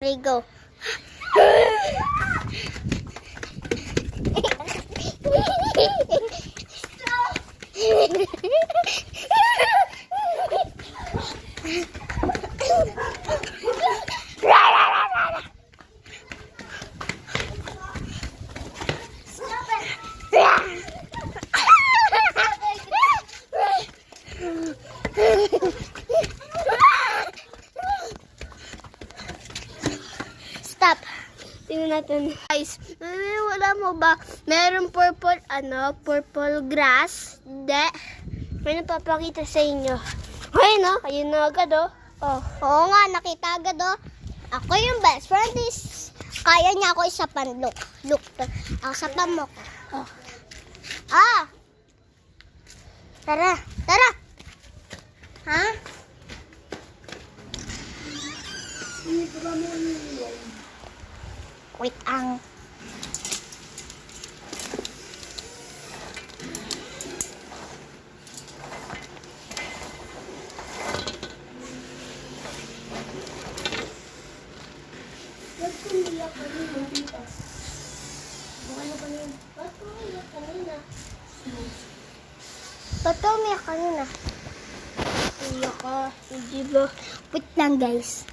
There you go. Stop. Tingnan natin. Guys, wala mo ba? Meron purple, purple grass. Hindi. May napapakita sa inyo. Ayun no? Ayun na agad oh. Oh. Oo nga, nakita agad oh. Ako yung best friend is, kaya niya ako isapan. Look. Look. Ako sapan mo ko. Oh. Ah! Tara. Tara! Ha? Wait ang Totoo umiyak kanina. Umiyak ka. Hindi ba? Wait lang guys.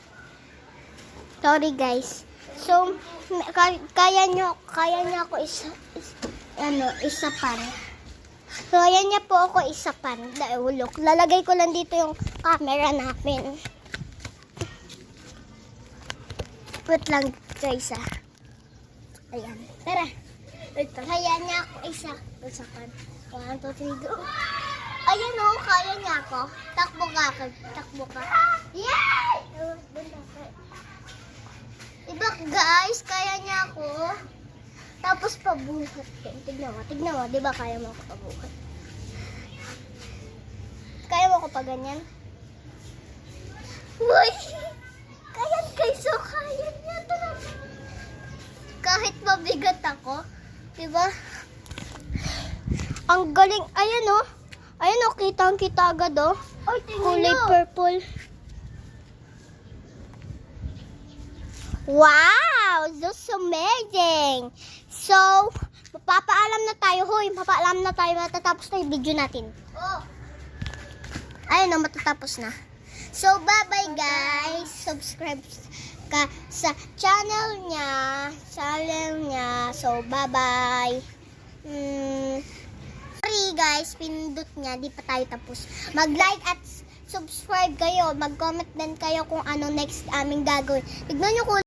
Sorry guys. So, kaya niya ako isapan. So, ayan niya po ako isapan. Look, lalagay ko lang dito yung camera namin. Wait lang guys ah. Ayan. Tara. Kaya niya ako isapan. 1, 2, 3, go. Ayan o, kaya niya ako. Takbo ka. Yay! Diba guys, kaya niya ako. Tapos pabuhat. Tignan mo. Diba kaya mo ako pabuhat? Kaya mo ako pa ganyan? Uy! Kaya guys, so kaya niya talaga. Kahit mabigat ako. Diba? Ang galing. Ayan o. Ayan o, kitang-kita agad o. Kulay purple. Wow! That's amazing! So, mapapaalam na tayo. Hoy, mapapaalam na tayo. Matatapos na yung video natin. Oh. Ayun o, matatapos na. So, bye-bye guys. Subscribe ka sa channel niya. So, bye-bye. Sorry guys, pinindot niya. Di pa tayo tapos. Mag-like at subscribe kayo. Mag-comment din kayo kung ano next aming gagawin. Tignan nyo kung